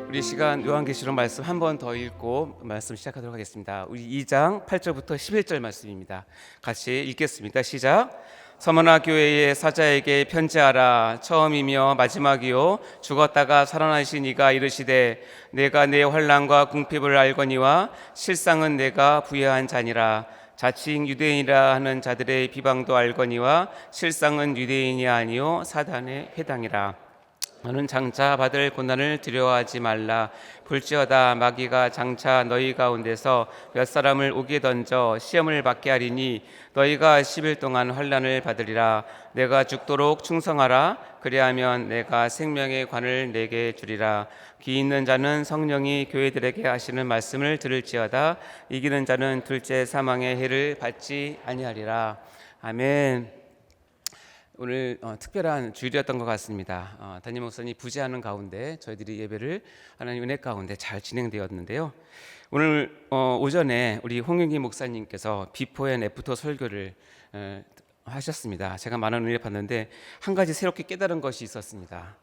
우리 시간 요한계시록 말씀 한 번 더 읽고 말씀 시작하도록 하겠습니다. 우리 2장 8절부터 11절 말씀입니다. 같이 읽겠습니다. 시작. 서머나 교회의 사자에게 편지하라. 처음이며 마지막이요 죽었다가 살아나신 이가 이르시되 내가 내 환난과 궁핍을 알거니와 실상은 내가 부여한 자니라. 자칭 유대인이라 하는 자들의 비방도 알거니와 실상은 유대인이 아니요 사단의 회당이라. 너는 장차 받을 고난을 두려워하지 말라. 볼지어다 마귀가 장차 너희 가운데서 몇 사람을 옥에 던져 시험을 받게 하리니 너희가 10일 동안 환난을 받으리라. 내가 죽도록 충성하라. 그리하면 내가 생명의 관을 내게 주리라. 귀 있는 자는 성령이 교회들에게 하시는 말씀을 들을지어다. 이기는 자는 둘째 사망의 해를 받지 아니하리라. 아멘. 오늘 특별한 주일이었던 것 같습니다. 담임 목사님 부재하는 가운데 저희들이 예배를 하나님 은혜 가운데 잘 진행되었는데요. 오늘 오전에 우리 홍윤기 목사님께서 비포 앤 애프터 설교를 하셨습니다. 제가 많은 은혜를 받는데 한 가지 새롭게 깨달은 것이 있었습니다.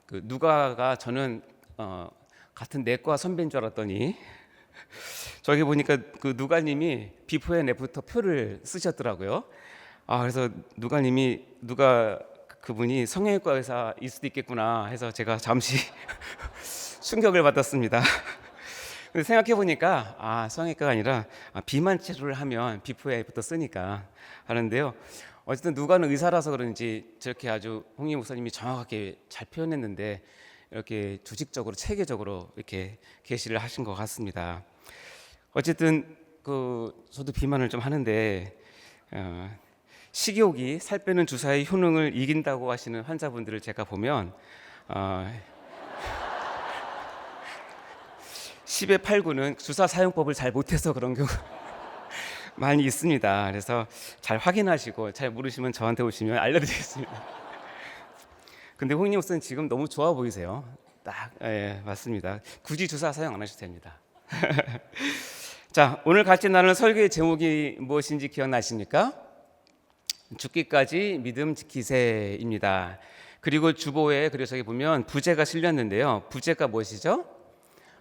그 누가가 저는 같은 내과 선배인 줄 알았더니 저기 보니까 그 누가님이 비포 앤 애프터 표를 쓰셨더라고요. 그래서 누가 그분이 성형외과 의사일 수도 있겠구나 해서 제가 잠시 충격을 받았습니다. 근데 생각해 보니까 성형외과가 아니라 비만 치료를 하면 비포에부터 쓰니까 하는데요. 어쨌든 누가는 의사라서 그런지 저렇게 아주 홍희 목사님이 정확하게 잘 표현했는데 이렇게 조직적으로 체계적으로 이렇게 계시를 하신 것 같습니다. 어쨌든 저도 비만을 좀 하는데 식욕이 살 빼는 주사의 효능을 이긴다고 하시는 환자분들을 제가 보면 10의 8구는 주사 사용법을 잘 못해서 그런 경우 많이 있습니다. 그래서 잘 확인하시고 잘 모르시면 저한테 오시면 알려드리겠습니다. 근데 홍인희 목사님 지금 너무 좋아 보이세요. 딱 맞습니다. 굳이 주사 사용 안 하셔도 됩니다. 자, 오늘 같이 나눌 설교의 제목이 무엇인지 기억나십니까? 죽기까지 믿음 지키세입니다. 그리고 주보에 그리고 저기 보면 부제가 실렸는데요. 부제가 무엇이죠?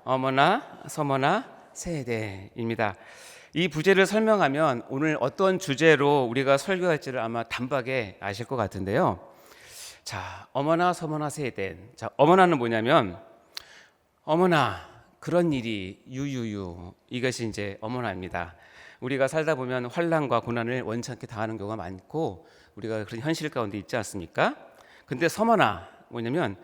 어머나 서머나 세대입니다. 이 부제를 설명하면 오늘 어떤 주제로 우리가 설교할지를 아마 단박에 아실 것 같은데요. 자, 어머나 서머나 세대. 자, 어머나는 뭐냐면 어머나 그런 일이 유유유 이것이 이제 어머나입니다. 우리가 살다 보면 환난과 고난을 원치 않게 당하는 경우가 많고 우리가 그런 현실 가운데 있지 않습니까? 근데 서머나 뭐냐면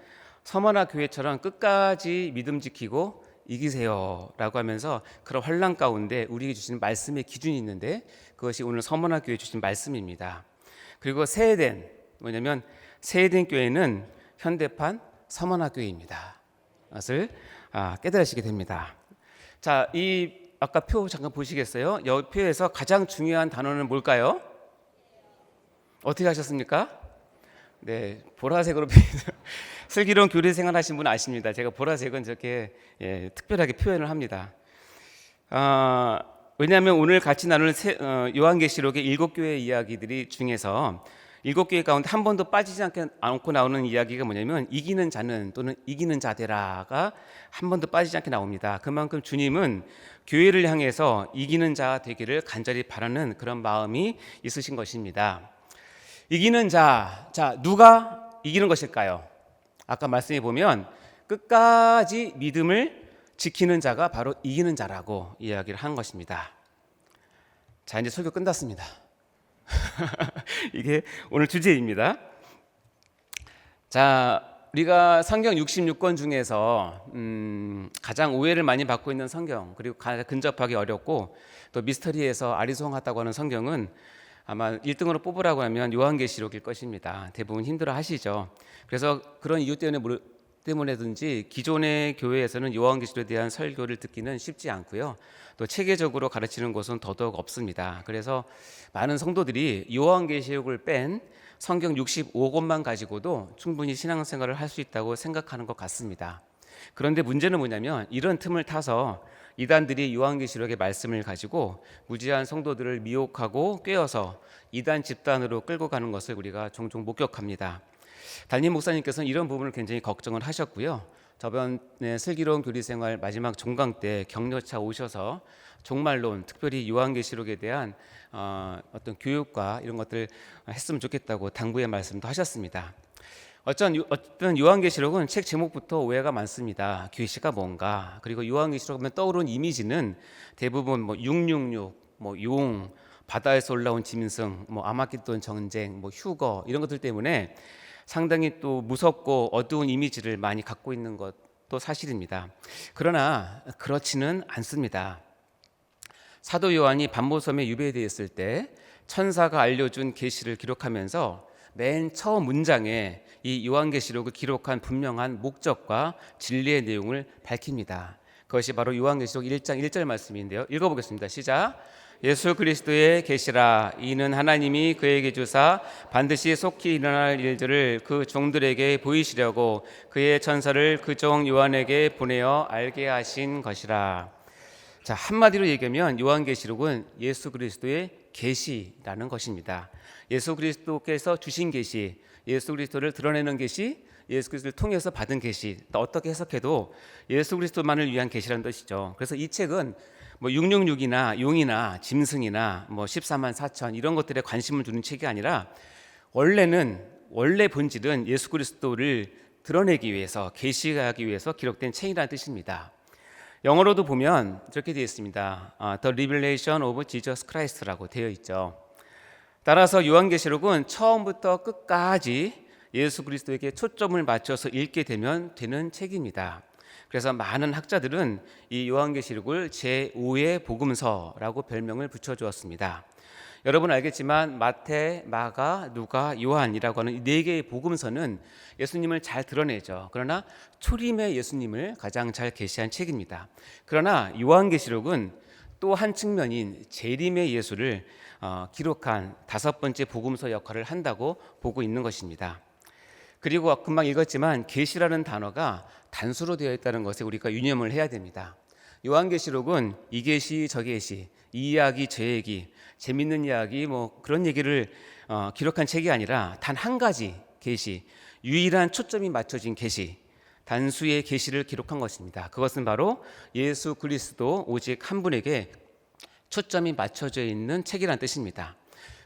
서머나 교회처럼 끝까지 믿음 지키고 이기세요라고 하면서 그런 환난 가운데 우리에게 주시는 말씀의 기준이 있는데 그것이 오늘 서머나 교회 주신 말씀입니다. 그리고 세에덴 뭐냐면 세에덴 교회는 현대판 서머나 교회입니다. 그것을 깨달으시게 됩니다. 자, 이 아까 표 잠깐 보시겠어요? 이 표에서 가장 중요한 단어는 뭘까요? 어떻게 하셨습니까? 네, 보라색으로 슬기로운 교리 생활하신 분 아십니다. 제가 보라색은 저렇게 특별하게 표현을 합니다. 왜냐하면 오늘 같이 나눌 요한계시록의 7교회 이야기들이 중에서 7교회 가운데 한 번도 빠지지 않고 나오는 이야기가 뭐냐면 이기는 자는 또는 이기는 자되라가 한 번도 빠지지 않게 나옵니다. 그만큼 주님은 교회를 향해서 이기는 자 되기를 간절히 바라는 그런 마음이 있으신 것입니다. 이기는 자, 누가 이기는 것일까요? 아까 말씀해 보면 끝까지 믿음을 지키는 자가 바로 이기는 자라고 이야기를 한 것입니다. 자, 이제 설교 끝났습니다. 이게 오늘 주제입니다. 자, 우리가 성경 66권 중에서 가장 오해를 많이 받고 있는 성경 그리고 가장 근접하기 어렵고 또 미스터리에서 아리송하다고 하는 성경은 아마 1등으로 뽑으라고 하면 요한계시록일 것입니다. 대부분 힘들어 하시죠. 그래서 그런 이유 때문에든지 기존의 교회에서는 요한계시록에 대한 설교를 듣기는 쉽지 않고요. 또 체계적으로 가르치는 곳은 더더욱 없습니다. 그래서 많은 성도들이 요한계시록을 뺀 성경 65권만 가지고도 충분히 신앙생활을 할 수 있다고 생각하는 것 같습니다. 그런데 문제는 뭐냐면 이런 틈을 타서 이단들이 요한계시록의 말씀을 가지고 무지한 성도들을 미혹하고 꿰어서 이단 집단으로 끌고 가는 것을 우리가 종종 목격합니다. 담임 목사님께서는 이런 부분을 굉장히 걱정을 하셨고요. 저번에 슬기로운 교리 생활 마지막 종강 때 격려차 오셔서 종말론, 특별히 요한계시록에 대한 어떤 교육과 이런 것들 했으면 좋겠다고 당부의 말씀도 하셨습니다. 어떤 요한계시록은 책 제목부터 오해가 많습니다. 계시가 뭔가, 그리고 요한계시록 하면 떠오르는 이미지는 대부분 666, 용, 바다에서 올라온 짐승, 아마겟돈 전쟁, 휴거 이런 것들 때문에 상당히 또 무섭고 어두운 이미지를 많이 갖고 있는 것도 사실입니다. 그러나 그렇지는 않습니다. 사도 요한이 반모섬에 유배되었을 때 천사가 알려준 계시를 기록하면서 맨 처음 문장에 이 요한계시록을 기록한 분명한 목적과 진리의 내용을 밝힙니다. 그것이 바로 요한계시록 1장 1절 말씀인데요. 읽어보겠습니다. 시작. 예수 그리스도의 계시라. 이는 하나님이 그에게 주사 반드시 속히 일어날 일들을 그 종들에게 보이시려고 그의 천사를 그 종 요한에게 보내어 알게 하신 것이라. 자, 한마디로 얘기하면 요한계시록은 예수 그리스도의 계시라는 것입니다. 예수 그리스도께서 주신 계시, 예수 그리스도를 드러내는 계시, 예수 그리스도를 통해서 받은 계시, 어떻게 해석해도 예수 그리스도만을 위한 계시라는 뜻이죠. 그래서 이 책은 666이나 용이나 짐승이나 14만 4천 이런 것들에 관심을 두는 책이 아니라 원래 본질은 예수 그리스도를 드러내기 위해서, 계시하기 위해서 기록된 책이라는 뜻입니다. 영어로도 보면 저렇게 되어 있습니다. The Revelation of Jesus Christ라고 되어 있죠. 따라서 요한계시록은 처음부터 끝까지 예수 그리스도에게 초점을 맞춰서 읽게 되면 되는 책입니다. 그래서 많은 학자들은 이 요한계시록을 제5의 복음서라고 별명을 붙여주었습니다. 여러분 알겠지만 마태, 마가, 누가, 요한이라고 하는 이 네 개의 복음서는 예수님을 잘 드러내죠. 그러나 초림의 예수님을 가장 잘 계시한 책입니다. 그러나 요한계시록은 또 한 측면인 재림의 예수를 기록한 다섯 번째 복음서 역할을 한다고 보고 있는 것입니다. 그리고 금방 읽었지만 계시라는 단어가 단수로 되어 있다는 것에 우리가 유념을 해야 됩니다. 요한계시록은 이 계시 저 계시, 이 이야기 저 얘기, 재밌는 이야기 그런 얘기를 기록한 책이 아니라 단 한 가지 계시, 유일한 초점이 맞춰진 계시, 단수의 계시를 기록한 것입니다. 그것은 바로 예수 그리스도 오직 한 분에게 초점이 맞춰져 있는 책이라는 뜻입니다.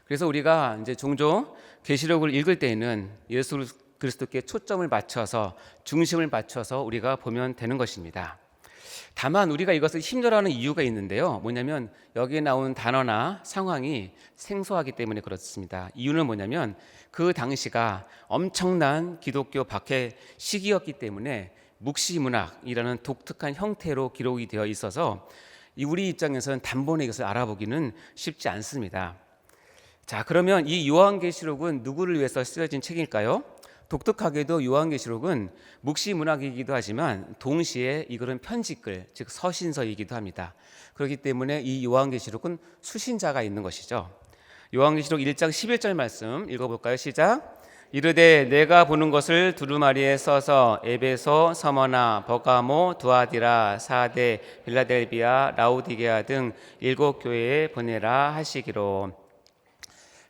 그래서 우리가 이제 종종 계시록을 읽을 때에는 예수 그리스도께 초점을 맞춰서, 중심을 맞춰서 우리가 보면 되는 것입니다. 다만 우리가 이것을 힘들어하는 이유가 있는데요. 뭐냐면 여기에 나온 단어나 상황이 생소하기 때문에 그렇습니다. 이유는 뭐냐면 그 당시가 엄청난 기독교 박해 시기였기 때문에 묵시문학이라는 독특한 형태로 기록이 되어 있어서 우리 입장에서는 단번에 이것을 알아보기는 쉽지 않습니다. 자, 그러면 이 요한계시록은 누구를 위해서 쓰여진 책일까요? 독특하게도 요한계시록은 묵시문학이기도 하지만 동시에 이것은 편지글, 즉 서신서이기도 합니다. 그렇기 때문에 이 요한계시록은 수신자가 있는 것이죠. 요한계시록 1장 11절 말씀 읽어볼까요? 시작. 이르되 내가 보는 것을 두루마리에 써서 에베소, 서머나, 버가모, 두아디라, 사데, 빌라델비아, 라우디게아 등 7교회에 보내라 하시기로.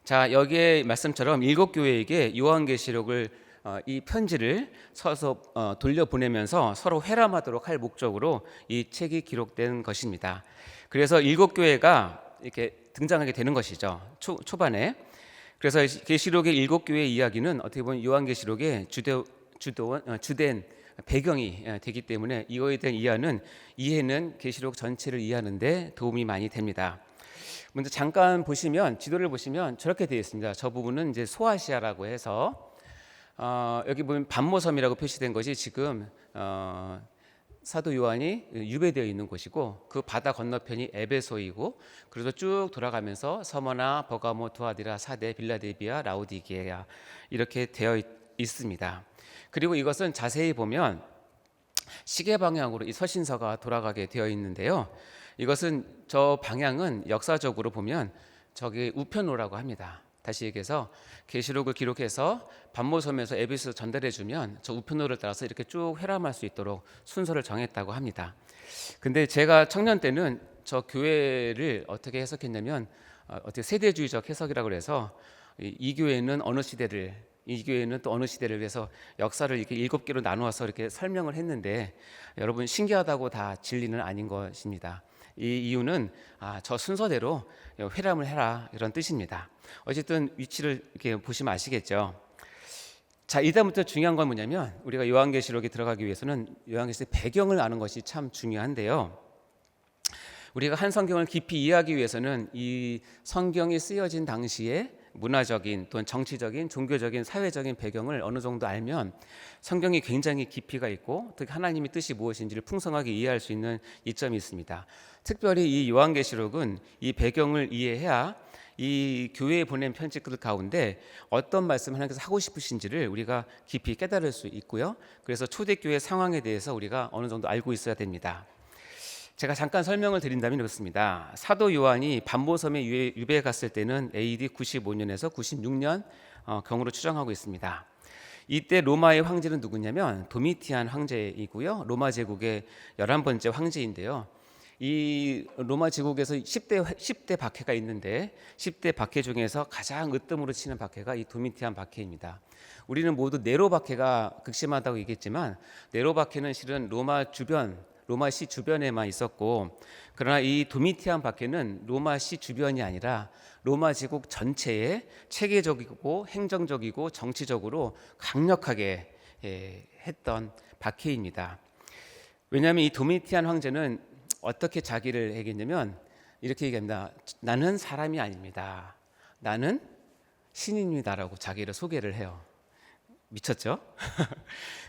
자, 여기에 말씀처럼 7교회에게 요한계시록을 이 편지를 서서 돌려보내면서 서로 회람하도록 할 목적으로 이 책이 기록된 것입니다. 그래서 7교회가 이렇게 등장하게 되는 것이죠. 초반에. 그래서 계시록의 7교회의 이야기는 어떻게 보면 요한계시록의 주된 배경이 되기 때문에 이거에 대한 이해는 계시록 전체를 이해하는 데 도움이 많이 됩니다. 먼저 잠깐 보시면, 지도를 보시면 저렇게 되어 있습니다. 저 부분은 이제 소아시아라고 해서 여기 보면 반모섬이라고 표시된 것이 지금 사도 요한이 유배되어 있는 곳이고, 그 바다 건너편이 에베소이고, 그래서 쭉 돌아가면서 서머나, 버가모, 두아디라, 사데, 빌라델비아, 라우디게아 이렇게 되어 있습니다. 그리고 이것은 자세히 보면 시계 방향으로 이 서신서가 돌아가게 되어 있는데요. 이것은 저 방향은 역사적으로 보면 저기 우편로라고 합니다. 다시 얘기해서 계시록을 기록해서 반모섬에서 에베소로 전달해 주면 저 우편로를 따라서 이렇게 쭉 회람할 수 있도록 순서를 정했다고 합니다. 근데 제가 청년 때는 저 교회를 어떻게 해석했냐면 어떻게 세대주의적 해석이라고 해서 이 교회는 어느 시대를 이 교회는 또 어느 시대를 위해서 역사를 이렇게 7개로 나누어서 이렇게 설명을 했는데 여러분 신기하다고 다 진리는 아닌 것입니다. 이 이유는 저 순서대로 회람을 해라 이런 뜻입니다. 어쨌든 위치를 이렇게 보시면 아시겠죠. 자, 이다음부터 중요한 건 뭐냐면 우리가 요한계시록에 들어가기 위해서는 요한계시록의 배경을 아는 것이 참 중요한데요. 우리가 한 성경을 깊이 이해하기 위해서는 이 성경이 쓰여진 당시에 문화적인 또는 정치적인 종교적인 사회적인 배경을 어느 정도 알면 성경이 굉장히 깊이가 있고 특히 하나님의 뜻이 무엇인지를 풍성하게 이해할 수 있는 이점이 있습니다. 특별히 이 요한계시록은 이 배경을 이해해야 이 교회에 보낸 편지글 가운데 어떤 말씀을 하나님께서 하고 싶으신지를 우리가 깊이 깨달을 수 있고요. 그래서 초대교회 상황에 대해서 우리가 어느 정도 알고 있어야 됩니다. 제가 잠깐 설명을 드린다면 이렇습니다. 사도 요한이 반모섬에 유배에 갔을 때는 AD 95년에서 96년 경으로 추정하고 있습니다. 이때 로마의 황제는 누구냐면 도미티안 황제이고요. 로마 제국의 11번째 황제인데요. 이 로마 제국에서 10대 박해가 있는데 10대 박해 중에서 가장 으뜸으로 치는 박해가 이 도미티안 박해입니다. 우리는 모두 네로 박해가 극심하다고 얘기했지만 네로 박해는 실은 로마시 주변에만 있었고, 그러나 이 도미티안 박해는 로마시 주변이 아니라 로마 제국 전체에 체계적이고 행정적이고 정치적으로 강력하게 했던 박해입니다. 왜냐하면 이 도미티안 황제는 어떻게 자기를 얘기했냐면 이렇게 얘기합니다. 나는 사람이 아닙니다. 나는 신입니다라고 자기를 소개를 해요. 미쳤죠?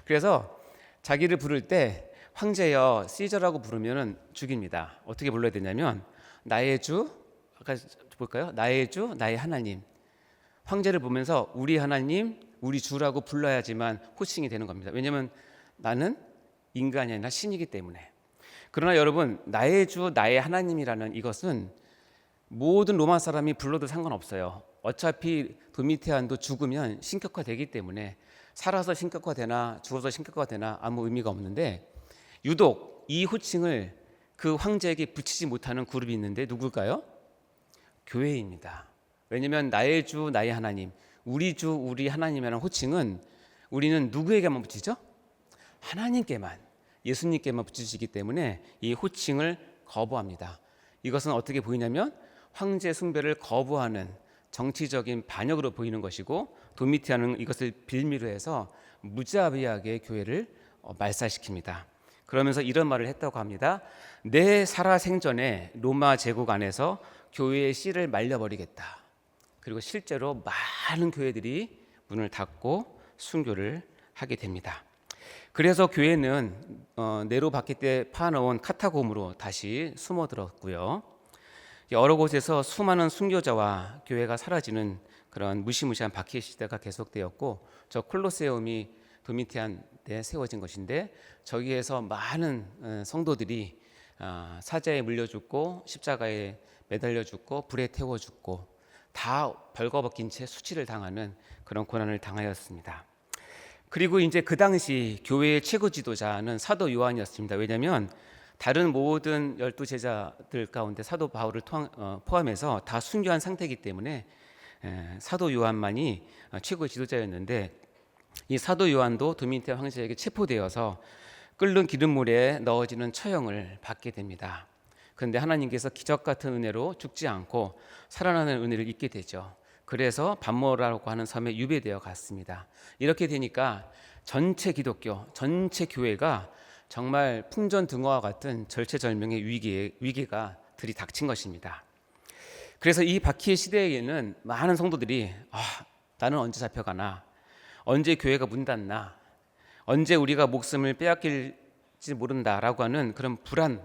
그래서 자기를 부를 때 황제여 시저라고 부르면 죽입니다. 어떻게 불러야 되냐면 나의 주, 아까 볼까요? 나의 주, 나의 하나님. 황제를 보면서 우리 하나님, 우리 주라고 불러야지만 호칭이 되는 겁니다. 왜냐하면 나는 인간이 아니라 신이기 때문에. 그러나 여러분, 나의 주, 나의 하나님이라는 이것은 모든 로마 사람이 불러도 상관없어요. 어차피 도미티안도 죽으면 신격화되기 때문에 살아서 신격화되나 죽어서 신격화되나 아무 의미가 없는데 유독 이 호칭을 그 황제에게 붙이지 못하는 그룹이 있는데 누굴까요? 교회입니다. 왜냐하면 나의 주, 나의 하나님, 우리 주, 우리 하나님이라는 호칭은 우리는 누구에게만 붙이죠? 하나님께만, 예수님께만 붙이시기 때문에 이 호칭을 거부합니다. 이것은 어떻게 보이냐면 황제 숭배를 거부하는 정치적인 반역으로 보이는 것이고 도미티안은 이것을 빌미로 해서 무자비하게 교회를 말살시킵니다. 그러면서 이런 말을 했다고 합니다. 내 살아생전에 로마 제국 안에서 교회의 씨를 말려버리겠다. 그리고 실제로 많은 교회들이 문을 닫고 순교를 하게 됩니다. 그래서 교회는 네로 박해 때 파놓은 카타콤으로 다시 숨어들었고요. 여러 곳에서 수많은 순교자와 교회가 사라지는 그런 무시무시한 박해 시대가 계속되었고, 저 콜로세움이 도미티안 때 세워진 것인데 저기에서 많은 성도들이 사자에 물려 죽고 십자가에 매달려 죽고 불에 태워 죽고 다 벌거벗긴 채 수치를 당하는 그런 고난을 당하였습니다. 그리고 이제 그 당시 교회의 최고 지도자는 사도 요한이었습니다. 왜냐하면 다른 모든 12 제자들 가운데 사도 바울을 포함해서 다 순교한 상태이기 때문에 사도 요한만이 최고 지도자였는데 이 사도 요한도 도미티안 황제에게 체포되어서 끓는 기름물에 넣어지는 처형을 받게 됩니다. 그런데 하나님께서 기적 같은 은혜로 죽지 않고 살아나는 은혜를 입게 되죠. 그래서 반모라고 하는 섬에 유배되어 갔습니다. 이렇게 되니까 전체 기독교, 전체 교회가 정말 풍전등화와 같은 절체절명의 위기가 들이닥친 것입니다. 그래서 이 박해 시대에는 많은 성도들이 나는 언제 잡혀가나, 언제 교회가 문 닫나, 언제 우리가 목숨을 빼앗길지 모른다라고 하는 그런 불안,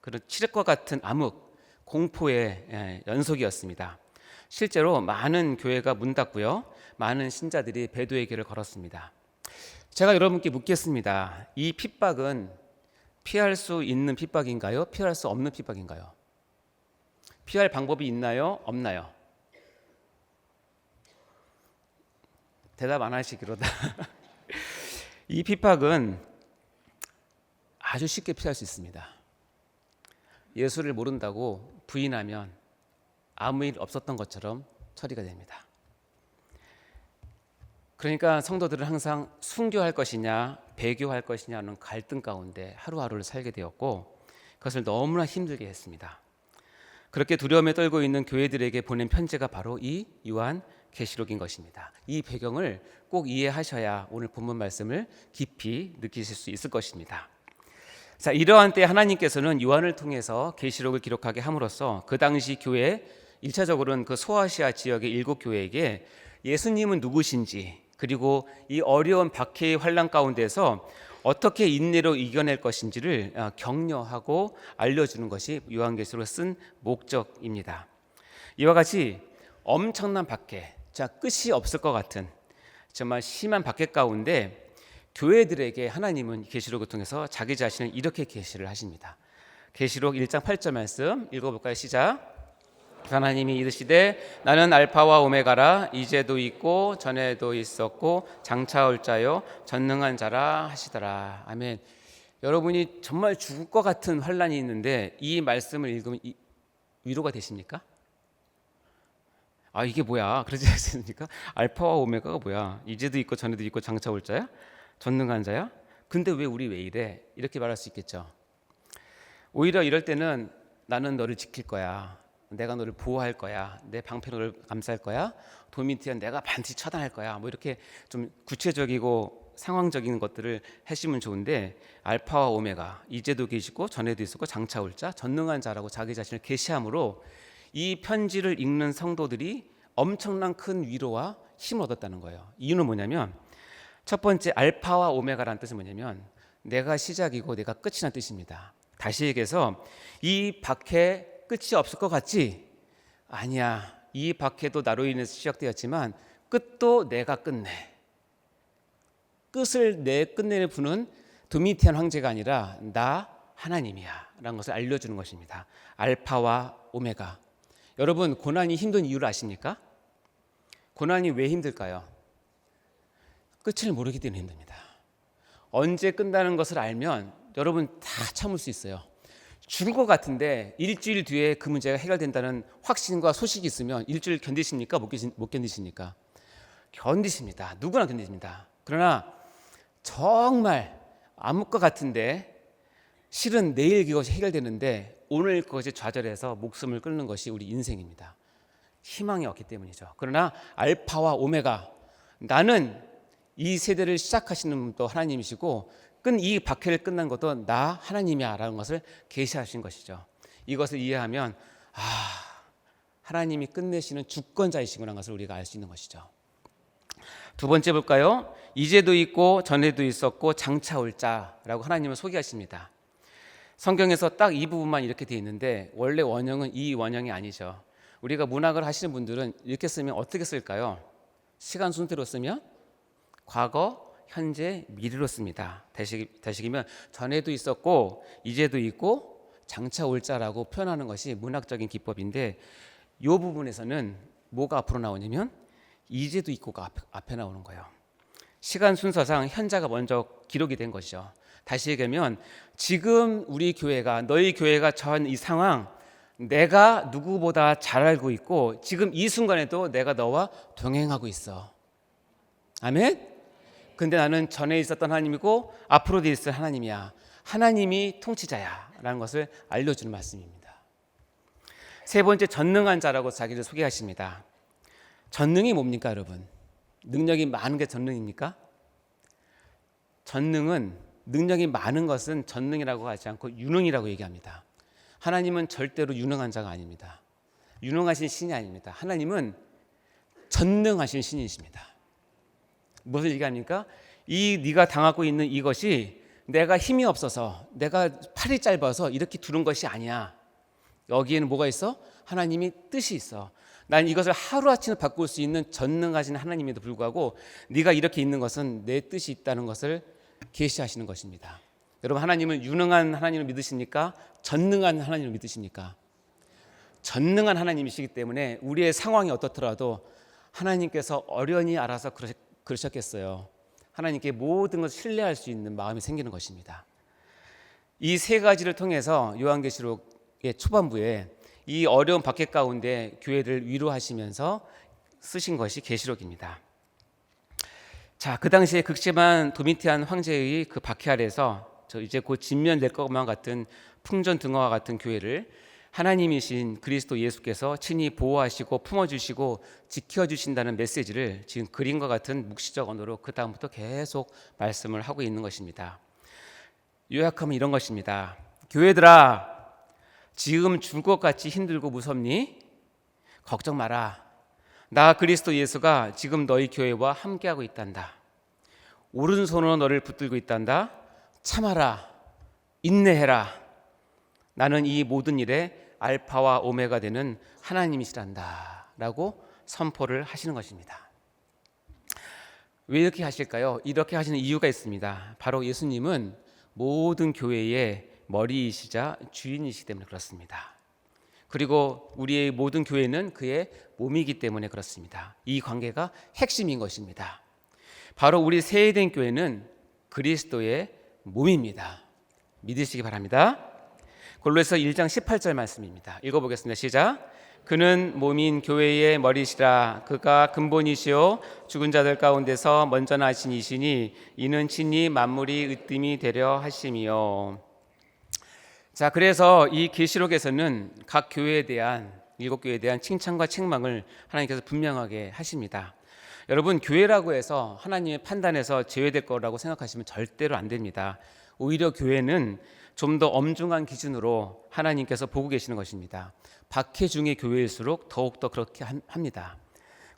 그런 칠흑과 같은 암흑, 공포의 연속이었습니다. 실제로 많은 교회가 문 닫고요, 많은 신자들이 배도의 길을 걸었습니다. 제가 여러분께 묻겠습니다. 이 핍박은 피할 수 있는 핍박인가요? 피할 수 없는 핍박인가요? 피할 방법이 있나요? 없나요? 대답 안 하시기로다. 이 핍박은 아주 쉽게 피할 수 있습니다. 예수를 모른다고 부인하면 아무 일 없었던 것처럼 처리가 됩니다. 그러니까 성도들은 항상 순교할 것이냐 배교할 것이냐는 갈등 가운데 하루하루를 살게 되었고 그것을 너무나 힘들게 했습니다. 그렇게 두려움에 떨고 있는 교회들에게 보낸 편지가 바로 이 요한계시록인 것입니다. 이 배경을 꼭 이해하셔야 오늘 본문 말씀을 깊이 느끼실 수 있을 것입니다. 자, 이러한 때 하나님께서는 요한을 통해서 계시록을 기록하게 함으로써 그 당시 교회 1차적으로는 그 소아시아 지역의 7교회에게 예수님은 누구신지 그리고 이 어려운 박해의 환란 가운데서 어떻게 인내로 이겨낼 것인지를 격려하고 알려주는 것이 요한계시록을 쓴 목적입니다. 이와 같이 엄청난 박해, 자 끝이 없을 것 같은 정말 심한 박해 가운데 교회들에게 하나님은 계시록을 통해서 자기 자신을 이렇게 계시를 하십니다. 계시록 1장 8절 말씀 읽어볼까요? 시작. 하나님이 이르시되 나는 알파와 오메가라 이제도 있고 전에도 있었고 장차 올 자요 전능한 자라 하시더라. 아멘. 여러분이 정말 죽을 것 같은 환란이 있는데 이 말씀을 읽으면 위로가 되십니까? 아 이게 뭐야 그러지 않습니까? 알파와 오메가가 뭐야? 이제도 있고 전에도 있고 장차 올 자야? 전능한 자야? 근데 왜 이래? 이렇게 말할 수 있겠죠. 오히려 이럴 때는 나는 너를 지킬 거야. 내가 너를 보호할 거야. 내 방패 너를 감쌀 거야. 도미티언 내가 반드시 처단할 거야. 뭐 이렇게 좀 구체적이고 상황적인 것들을 하시면 좋은데 알파와 오메가 이제도 계시고 전에도 있었고 장차 올 자 전능한 자라고 자기 자신을 계시함으로 이 편지를 읽는 성도들이 엄청난 큰 위로와 힘을 얻었다는 거예요. 이유는 뭐냐면 첫 번째 알파와 오메가라는 뜻은 뭐냐면 내가 시작이고 내가 끝이라는 뜻입니다. 다시 얘기해서 이 박해 끝이 없을 것 같지? 아니야. 이 박해도 나로 인해서 시작되었지만 끝도 내가 끝내. 끝을 끝내는 분은 도미티안 황제가 아니라 나 하나님이야 라는 것을 알려주는 것입니다. 알파와 오메가. 여러분 고난이 힘든 이유를 아십니까? 고난이 왜 힘들까요? 끝을 모르기 때문에 힘듭니다. 언제 끝나는 것을 알면 여러분 다 참을 수 있어요. 죽을 것 같은데 일주일 뒤에 그 문제가 해결된다는 확신과 소식이 있으면 일주일 견디십니까? 못 견디십니까? 견디십니다. 누구나 견디십니다. 그러나 정말 암흑 것 같은데 실은 내일 그것이 해결되는데 오늘 그것이 좌절해서 목숨을 끊는 것이 우리 인생입니다. 희망이 없기 때문이죠. 그러나 알파와 오메가 나는 이 세대를 시작하시는 분도 하나님이시고 이 박해를 끝난 것도 나 하나님이야 라는 것을 계시하신 것이죠. 이것을 이해하면 하나님이 끝내시는 주권자이시구나 하는 것을 우리가 알 수 있는 것이죠. 두 번째 볼까요? 이제도 있고 전에도 있었고 장차 올 자라고 하나님을 소개하십니다. 성경에서 딱 이 부분만 이렇게 되어 있는데 원래 원형은 이 원형이 아니죠. 우리가 문학을 하시는 분들은 이렇게 쓰면 어떻게 쓸까요? 시간 순서대로 쓰면 과거, 현재, 미래로 씁니다. 대식이면 전에도 있었고 이제도 있고 장차 올 자라고 표현하는 것이 문학적인 기법인데 이 부분에서는 뭐가 앞으로 나오냐면 이제도 있고가 앞에 나오는 거예요. 시간 순서상 현자가 먼저 기록이 된 것이죠. 다시 얘기하면 지금 우리 교회가 너희 교회가 처한 이 상황 내가 누구보다 잘 알고 있고 지금 이 순간에도 내가 너와 동행하고 있어. 아멘? 근데 나는 전에 있었던 하나님이고 앞으로도 있을 하나님이야. 하나님이 통치자야 라는 것을 알려주는 말씀입니다. 세 번째 전능한 자라고 자기를 소개하십니다. 전능이 뭡니까 여러분? 능력이 많은 게 전능입니까? 전능은 능력이 많은 것은 전능이라고 하지 않고 유능이라고 얘기합니다. 하나님은 절대로 유능한 자가 아닙니다. 유능하신 신이 아닙니다. 하나님은 전능하신 신이십니다. 무엇을 얘기합니까? 네가 당하고 있는 이것이 내가 힘이 없어서 내가 팔이 짧아서 이렇게 두른 것이 아니야. 여기에는 뭐가 있어? 하나님이 뜻이 있어. 난 이것을 하루아침에 바꿀 수 있는 전능하신 하나님에도 불구하고 네가 이렇게 있는 것은 내 뜻이 있다는 것을 계시하시는 것입니다. 여러분 하나님을 유능한 하나님을 믿으십니까? 전능한 하나님을 믿으십니까? 전능한 하나님이시기 때문에 우리의 상황이 어떻더라도 하나님께서 어련히 알아서 그러셨겠어요. 하나님께 모든 것을 신뢰할 수 있는 마음이 생기는 것입니다. 이 세 가지를 통해서 요한계시록의 초반부에 이 어려운 박해 가운데 교회를 위로하시면서 쓰신 것이 계시록입니다. 자, 그 당시에 극심한 도미티안 황제의 그 박해 아래서 저 이제 곧 진면될 것만 같은 풍전등화와 같은 교회를 하나님이신 그리스도 예수께서 친히 보호하시고 품어주시고 지켜주신다는 메시지를 지금 그림과 같은 묵시적 언어로 그 다음부터 계속 말씀을 하고 있는 것입니다. 요약하면 이런 것입니다. 교회들아, 지금 죽을 것 같이 힘들고 무섭니? 걱정 마라. 나 그리스도 예수가 지금 너희 교회와 함께하고 있단다. 오른손으로 너를 붙들고 있단다. 참아라. 인내해라. 나는 이 모든 일에 알파와 오메가 되는 하나님이시란다 라고 선포를 하시는 것입니다. 왜 이렇게 하실까요? 이렇게 하시는 이유가 있습니다. 바로 예수님은 모든 교회의 머리이시자 주인이시기 때문에 그렇습니다. 그리고 우리의 모든 교회는 그의 몸이기 때문에 그렇습니다. 이 관계가 핵심인 것입니다. 바로 우리 세회된 교회는 그리스도의 몸입니다. 믿으시기 바랍니다. 골로새서 1장 18절 말씀입니다. 읽어보겠습니다. 시작. 그는 몸인 교회의 머리시라. 그가 근본이시요 죽은 자들 가운데서 먼저 나신 이시니 이는 친히 만물이 으뜸이 되려 하심이요. 자, 그래서 이 계시록에서는 각 교회에 대한 일곱 교회에 대한 칭찬과 책망을 하나님께서 분명하게 하십니다. 여러분, 교회라고 해서 하나님의 판단에서 제외될 거라고 생각하시면 절대로 안 됩니다. 오히려 교회는 좀 더 엄중한 기준으로 하나님께서 보고 계시는 것입니다. 박해 중의 교회일수록 더욱더 그렇게 합니다.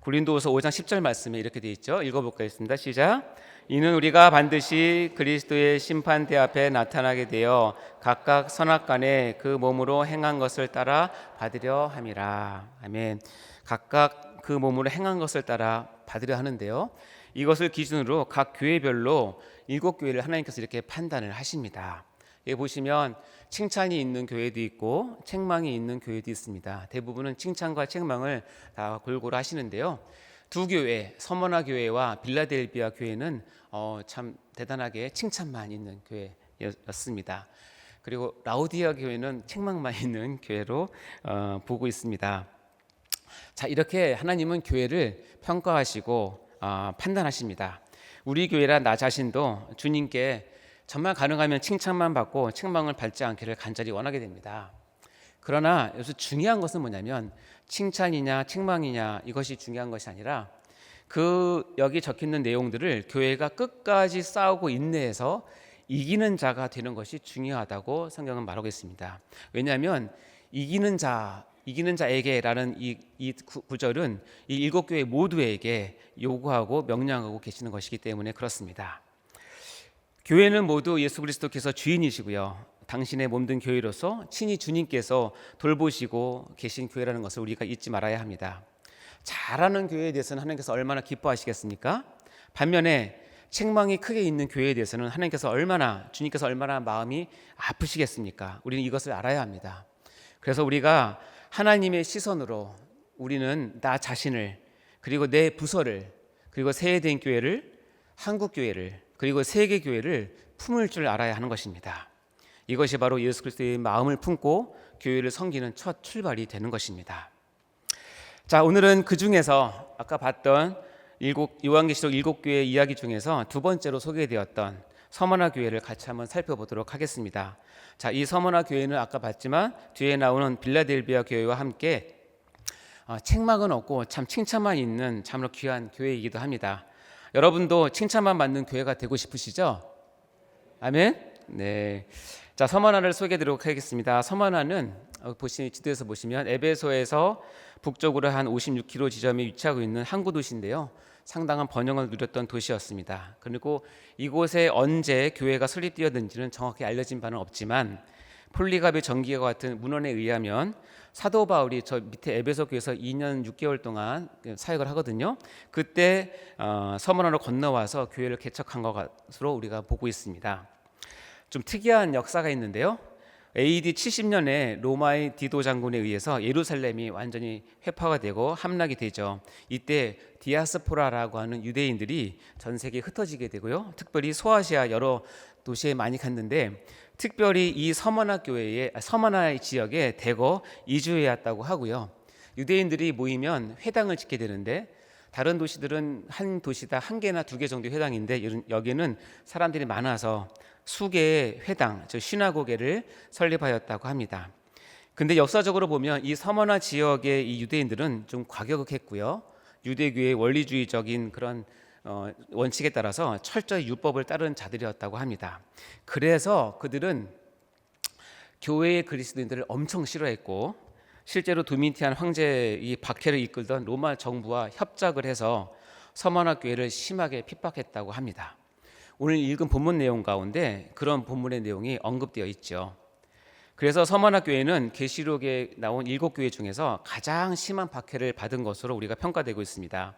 고린도후서 5장 10절 말씀에 이렇게 되어 있죠. 읽어보겠습니다. 시작. 이는 우리가 반드시 그리스도의 심판대 앞에 나타나게 되어 각각 선악간에 그 몸으로 행한 것을 따라 받으려 함이라. 아멘. 각각 그 몸으로 행한 것을 따라 받으려 하는데요. 이것을 기준으로 각 교회별로 7교회를 하나님께서 이렇게 판단을 하십니다. 여기 보시면 칭찬이 있는 교회도 있고 책망이 있는 교회도 있습니다. 대부분은 칭찬과 책망을 다 골고루 하시는데요. 두 교회, 서머나 교회와 빌라델비아 교회는 참 대단하게 칭찬만 있는 교회였습니다. 그리고 라우디아 교회는 책망만 있는 교회로 보고 있습니다. 자, 이렇게 하나님은 교회를 평가하시고 판단하십니다. 우리 교회라 나 자신도 주님께 정말 가능하면 칭찬만 받고 책망을 받지 않기를 간절히 원하게 됩니다. 그러나 여기서 중요한 것은 뭐냐면 칭찬이냐 책망이냐 이것이 중요한 것이 아니라 여기 적혀있는 내용들을 교회가 끝까지 싸우고 인내해서 이기는 자가 되는 것이 중요하다고 성경은 말하고 있습니다. 왜냐하면 이기는 자에게라는 이 구절은 이 7교회 모두에게 요구하고 명령하고 계시는 것이기 때문에 그렇습니다. 교회는 모두 예수 그리스도께서 주인이시고요. 당신의 몸된 교회로서 친히 주님께서 돌보시고 계신 교회라는 것을 우리가 잊지 말아야 합니다. 잘하는 교회에 대해서는 하나님께서 얼마나 기뻐하시겠습니까? 반면에 책망이 크게 있는 교회에 대해서는 주님께서 얼마나 마음이 아프시겠습니까? 우리는 이것을 알아야 합니다. 그래서 우리가 하나님의 시선으로 우리는 나 자신을 그리고 내 부서를 그리고 세회된 교회를 한국교회를 그리고 세계교회를 품을 줄 알아야 하는 것입니다. 이것이 바로 예수 그리스도의 마음을 품고 교회를 섬기는 첫 출발이 되는 것입니다. 자, 오늘은 그 중에서 아까 봤던 요한계시록 7교회 이야기 중에서 두 번째로 소개되었던 서머나 교회를 같이 한번 살펴보도록 하겠습니다. 자, 이 서머나 교회는 아까 봤지만 뒤에 나오는 빌라델비아 교회와 함께 책망은 없고 참 칭찬만 있는 참으로 귀한 교회이기도 합니다. 여러분도 칭찬만 받는 교회가 되고 싶으시죠? 아멘? 네. 자, 서머나를 소개해드리도록 하겠습니다. 서머나는 지도에서 보시면 에베소에서 북쪽으로 한 56km 지점에 위치하고 있는 항구 도시인데요. 상당한 번영을 누렸던 도시였습니다. 그리고 이곳에 언제 교회가 설립되었는지는 정확히 알려진 바는 없지만 폴리갑의 전기와 같은 문헌에 의하면 사도 바울이 저 밑에 에베소 교회에서 2년 6개월 동안 사역을 하거든요. 그때 서머나로 건너와서 교회를 개척한 것으로 우리가 보고 있습니다. 좀 특이한 역사가 있는데요. AD 70년에 로마의 디도 장군에 의해서 예루살렘이 완전히 회파가 되고 함락이 되죠. 이때 디아스포라라고 하는 유대인들이 전 세계에 흩어지게 되고요. 특별히 소아시아 여러 도시에 많이 갔는데 특별히 이 서머나 지역에 대거 이주해 왔다고 하고요. 유대인들이 모이면 회당을 짓게 되는데 다른 도시들은 한 도시당 한 개나 두 개 정도 회당인데 여기는 사람들이 많아서 수개의 회당, 즉 시나고게를 설립하였다고 합니다. 근데 역사적으로 보면 이 서머나 지역의 이 유대인들은 좀 과격했고요. 유대교의 원리주의적인 그런 원칙에 따라서 철저히 율법을 따르는 자들이었다고 합니다. 그래서 그들은 교회의 그리스도인들을 엄청 싫어했고 실제로 도미티안 황제 이 박해를 이끌던 로마 정부와 협작을 해서 서머나 교회를 심하게 핍박했다고 합니다. 오늘 읽은 본문 내용 가운데 그런 본문의 내용이 언급되어 있죠. 그래서 서머나 교회는 계시록에 나온 7교회 중에서 가장 심한 박해를 받은 것으로 우리가 평가되고 있습니다.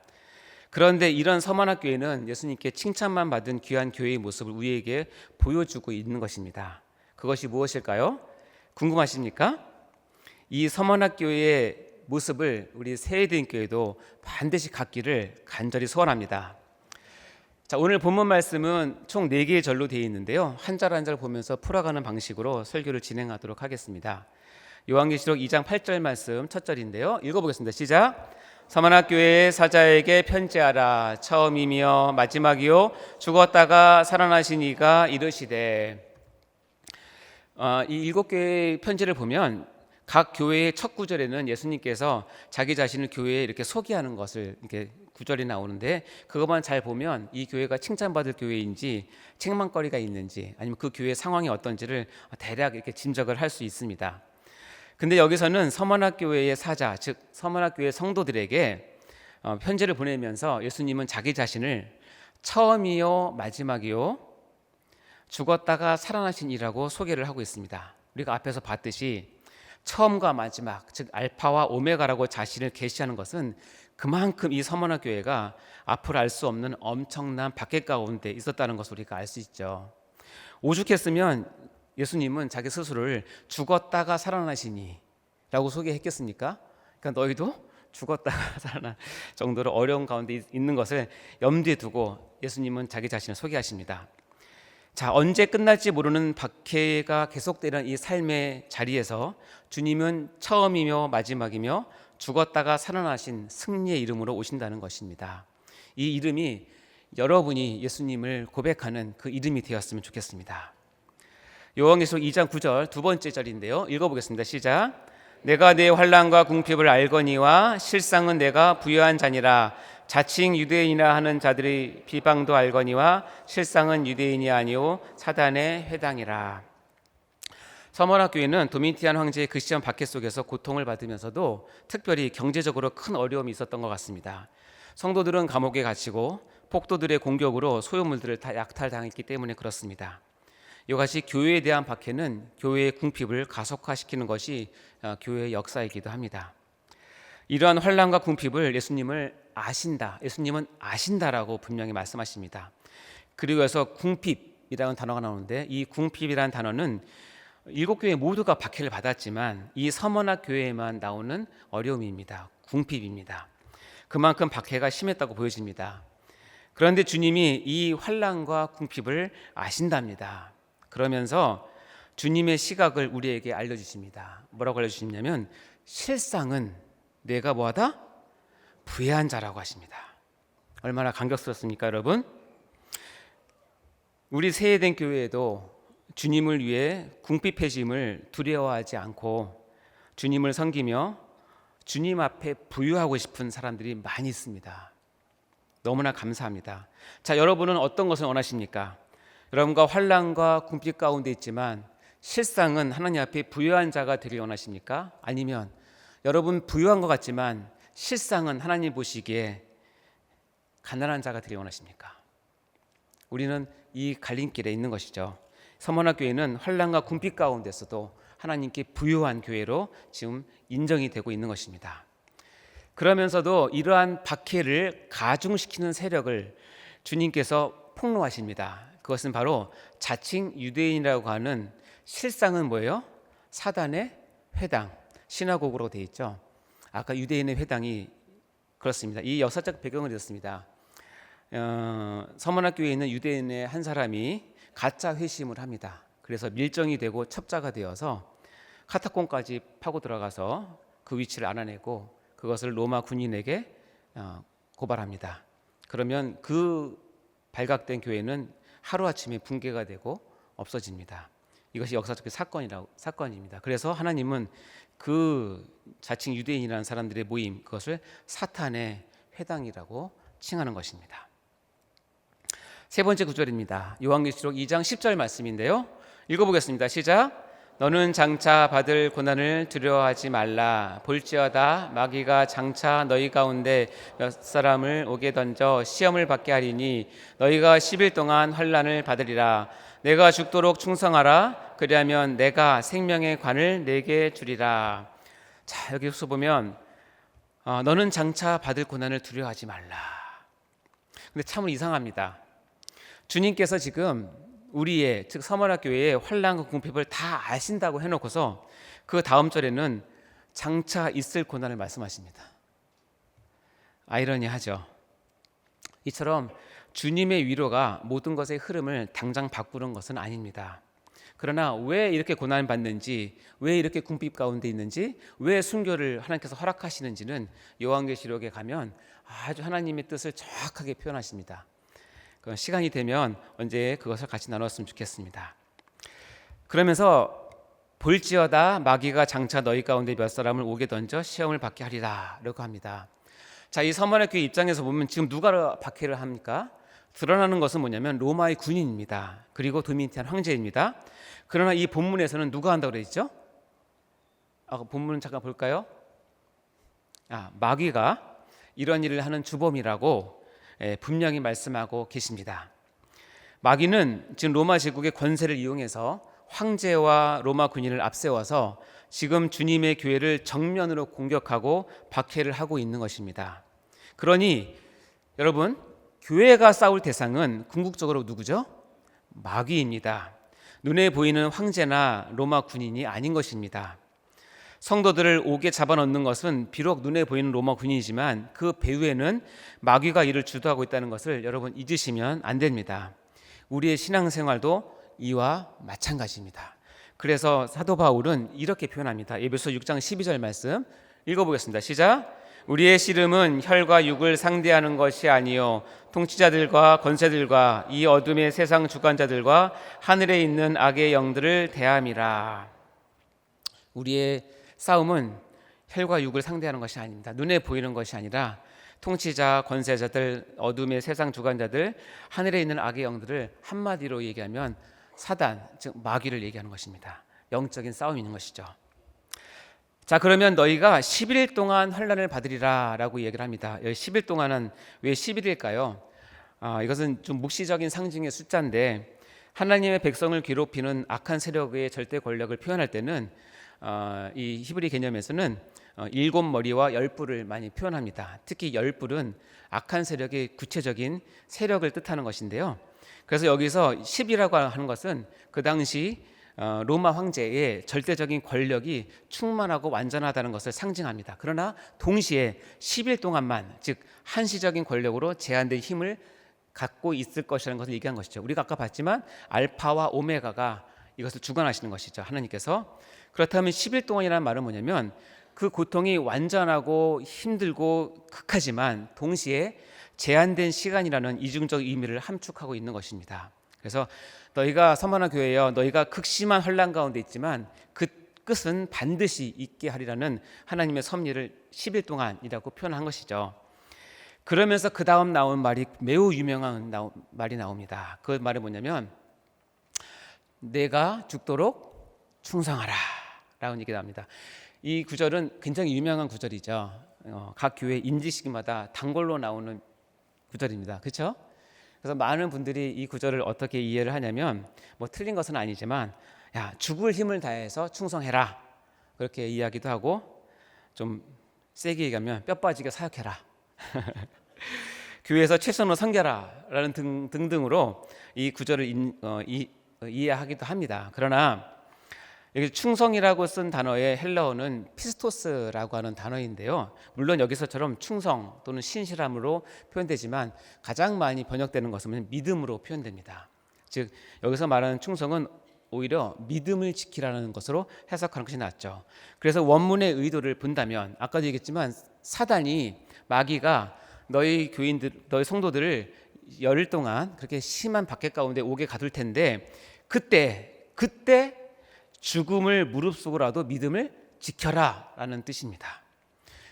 그런데 이런 서머나 교회는 예수님께 칭찬만 받은 귀한 교회의 모습을 우리에게 보여주고 있는 것입니다. 그것이 무엇일까요? 궁금하십니까? 이 서머나 교회의 모습을 우리 새해된 교회도 반드시 갖기를 간절히 소원합니다. 자, 오늘 본문 말씀은 총 4개의 절로 되어 있는데요. 한 절 한 절 보면서 풀어가는 방식으로 설교를 진행하도록 하겠습니다. 요한계시록 2장 8절 말씀 첫 절인데요. 읽어보겠습니다. 시작. 서머나 교회의 사자에게 편지하라. 처음이며 마지막이요 죽었다가 살아나신 이가 이르시되. 이 7개의 편지를 보면 각 교회의 첫 구절에는 예수님께서 자기 자신을 교회에 이렇게 소개하는 것을 이렇게 구절이 나오는데 그것만 잘 보면 이 교회가 칭찬받을 교회인지 책망거리가 있는지 아니면 그 교회의 상황이 어떤지를 대략 이렇게 짐작을 할 수 있습니다. 근데 여기서는 서머나 교회의 사자, 즉 서머나 교회 성도들에게 편지를 보내면서 예수님은 자기 자신을 처음이요 마지막이요 죽었다가 살아나신 이라고 소개를 하고 있습니다. 우리가 앞에서 봤듯이 처음과 마지막, 즉 알파와 오메가라고 자신을 계시하는 것은 그만큼 이 서머나 교회가 앞으로 알 수 없는 엄청난 박해 가운데 있었다는 것을 우리가 알 수 있죠. 오죽했으면 예수님은 자기 스스로를 죽었다가 살아나시니 라고 소개했겠습니까? 그러니까 너희도 죽었다가 살아난 정도로 어려운 가운데 있는 것을 염두에 두고 예수님은 자기 자신을 소개하십니다. 자, 언제 끝날지 모르는 박해가 계속되는 이 삶의 자리에서 주님은 처음이며 마지막이며 죽었다가 살아나신 승리의 이름으로 오신다는 것입니다. 이 이름이 여러분이 예수님을 고백하는 그 이름이 되었으면 좋겠습니다. 요한계시록 2장 9절 두 번째 절인데요. 읽어보겠습니다. 시작. 내가 내 환난과 궁핍을 알거니와 실상은 내가 부요한 자니라. 자칭 유대인이라 하는 자들의 비방도 알거니와 실상은 유대인이 아니오 사단의 회당이라. 서머나 교회는 도미티안 황제의 그 시험 박해 속에서 고통을 받으면서도 특별히 경제적으로 큰 어려움이 있었던 것 같습니다. 성도들은 감옥에 갇히고 폭도들의 공격으로 소유물들을 다 약탈당했기 때문에 그렇습니다. 이것이 교회에 대한 박해는 교회의 궁핍을 가속화시키는 것이 교회의 역사이기도 합니다. 이러한 환난과 궁핍을 예수님은 아신다라고 분명히 말씀하십니다. 그리고 해서 궁핍이라는 단어가 나오는데 이 궁핍이라는 단어는 7교회 모두가 박해를 받았지만 이 서머나 교회에만 나오는 어려움입니다. 궁핍입니다. 그만큼 박해가 심했다고 보여집니다. 그런데 주님이 이 환난과 궁핍을 아신답니다. 그러면서 주님의 시각을 우리에게 알려주십니다. 뭐라고 알려주시냐면 실상은 내가 뭐하다? 부해한 자라고 하십니다. 얼마나 감격스럽습니까, 여러분? 우리 새해된 교회에도 주님을 위해 궁핍해짐을 두려워하지 않고 주님을 섬기며 주님 앞에 부유하고 싶은 사람들이 많이 있습니다. 너무나 감사합니다. 자, 여러분은 어떤 것을 원하십니까? 여러분과 환난과 궁핍 가운데 있지만 실상은 하나님 앞에 부유한 자가 되길 원하십니까? 아니면 여러분 부유한 것 같지만 실상은 하나님 보시기에 가난한 자가 되길 원하십니까? 우리는 이 갈림길에 있는 것이죠. 서머나 교회는 환난과 궁핍 가운데서도 하나님께 부유한 교회로 지금 인정이 되고 있는 것입니다. 그러면서도 이러한 박해를 가중시키는 세력을 주님께서 폭로하십니다. 그것은 바로 자칭 유대인이라고 하는 실상은 뭐예요? 사단의 회당, 시나고그로 되어 있죠. 아까 유대인의 회당이 그렇습니다. 이 역사적 배경은 이렇습니다. 서머나 교회에 있는 유대인의 한 사람이 가짜 회심을 합니다. 그래서 밀정이 되고 첩자가 되어서 카타콤까지 파고 들어가서 그 위치를 알아내고 그것을 로마 군인에게 고발합니다. 그러면 그 발각된 교회는 하루아침에 붕괴가 되고 없어집니다. 이것이 역사적 사건입니다. 그래서 하나님은 그 자칭 유대인이라는 사람들의 모임, 그것을 사탄의 회당이라고 칭하는 것입니다. 세 번째 구절입니다. 요한계시록 2장 10절 말씀인데요. 읽어보겠습니다. 시작. 너는 장차 받을 고난을 두려워하지 말라. 볼지어다 마귀가 장차 너희 가운데 몇 사람을 오게 던져 시험을 받게 하리니 너희가 10일 동안 환난을 받으리라. 내가 죽도록 충성하라. 그리하면 내가 생명의 관을 내게 주리라. 자, 여기서 보면 너는 장차 받을 고난을 두려워하지 말라. 근데 참으로 이상합니다. 주님께서 지금 우리의 즉 서머나교회의 환난과 궁핍을 다 아신다고 해놓고서 그 다음 절에는 장차 있을 고난을 말씀하십니다. 아이러니하죠. 이처럼 주님의 위로가 모든 것의 흐름을 당장 바꾸는 것은 아닙니다. 그러나 왜 이렇게 고난을 받는지, 왜 이렇게 궁핍 가운데 있는지, 왜 순교를 하나님께서 허락하시는지는 요한계시록에 가면 아주 하나님의 뜻을 정확하게 표현하십니다. 시간이 되면 언제 그것을 같이 나눴으면 좋겠습니다. 그러면서 볼지어다 마귀가 장차 너희 가운데 몇 사람을 오게 던져 시험을 받게 하리라 라고 합니다. 자, 이 서머나 교회 입장에서 보면 지금 누가 박해를 합니까? 드러나는 것은 뭐냐면 로마의 군인입니다. 그리고 도미티안 황제입니다. 그러나 이 본문에서는 누가 한다고 그랬죠? 본문 잠깐 볼까요? 마귀가 이런 일을 하는 주범이라고 분명히 말씀하고 계십니다. 마귀는 지금 로마 제국의 권세를 이용해서 황제와 로마 군인을 앞세워서 지금 주님의 교회를 정면으로 공격하고 박해를 하고 있는 것입니다. 그러니 여러분, 교회가 싸울 대상은 궁극적으로 누구죠? 마귀입니다. 눈에 보이는 황제나 로마 군인이 아닌 것입니다. 성도들을 옥에 잡아넣는 것은 비록 눈에 보이는 로마 군인이지만 그 배후에는 마귀가 이를 주도하고 있다는 것을 여러분 잊으시면 안 됩니다. 우리의 신앙생활도 이와 마찬가지입니다. 그래서 사도 바울은 이렇게 표현합니다. 에베소 6장 12절 말씀 읽어보겠습니다. 시작. 우리의 씨름은 혈과 육을 상대하는 것이 아니요 통치자들과 권세들과 이 어둠의 세상 주관자들과 하늘에 있는 악의 영들을 대함이라. 우리의 싸움은 혈과 육을 상대하는 것이 아닙니다. 눈에 보이는 것이 아니라 통치자, 권세자들, 어둠의 세상 주관자들, 하늘에 있는 악의 영들을 한마디로 얘기하면 사단, 즉 마귀를 얘기하는 것입니다. 영적인 싸움이 있는 것이죠. 자, 그러면 너희가 10일 동안 환난을 받으리라 라고 얘기를 합니다. 10일 동안은 왜 10일일까요? 이것은 좀 묵시적인 상징의 숫자인데 하나님의 백성을 괴롭히는 악한 세력의 절대 권력을 표현할 때는 이 히브리 개념에서는 7머리와 10뿔을 많이 표현합니다. 특히 10뿔은 악한 세력의 구체적인 세력을 뜻하는 것인데요. 그래서 여기서 10이라고 하는 것은 그 당시 로마 황제의 절대적인 권력이 충만하고 완전하다는 것을 상징합니다. 그러나 동시에 10일 동안만, 즉 한시적인 권력으로 제한된 힘을 갖고 있을 것이라는 것을 얘기한 것이죠. 우리가 아까 봤지만 알파와 오메가가 이것을 주관하시는 것이죠. 하나님께서. 그렇다면 10일 동안이라는 말은 뭐냐면 그 고통이 완전하고 힘들고 극하지만 동시에 제한된 시간이라는 이중적 의미를 함축하고 있는 것입니다. 그래서 너희가 서머나 교회여 너희가 극심한 환난 가운데 있지만 그 끝은 반드시 있게 하리라는 하나님의 섭리를 10일 동안이라고 표현한 것이죠. 그러면서 그 다음 나온 말이 매우 유명한 말이 나옵니다. 그 말이 뭐냐면 내가 죽도록 충성하라 라는 얘기가 나옵니다. 이 구절은 굉장히 유명한 구절이죠. 각 교회 임지식마다 단골로 나오는 구절입니다. 그렇죠? 그래서 많은 분들이 이 구절을 어떻게 이해를 하냐면 뭐 틀린 것은 아니지만 야, 죽을 힘을 다해서 충성해라 그렇게 이야기도 하고 좀 세게 얘기하면 뼈 빠지게 사역해라 교회에서 최선으로 섬겨라 라는 등등으로 이 구절을 이해하기도 합니다. 그러나 여기 충성이라고 쓴 단어의 헬라어는 피스토스라고 하는 단어인데요. 물론 여기서처럼 충성 또는 신실함으로 표현되지만 가장 많이 번역되는 것은 믿음으로 표현됩니다. 즉 여기서 말하는 충성은 오히려 믿음을 지키라는 것으로 해석하는 것이 낫죠. 그래서 원문의 의도를 본다면 아까도 얘기했지만 사단이 마귀가 너희 교인들, 너희 성도들을 열흘 동안 그렇게 심한 박해 가운데 오게 가둘 텐데 그때 죽음을 무릅쓰고라도 믿음을 지켜라라는 뜻입니다.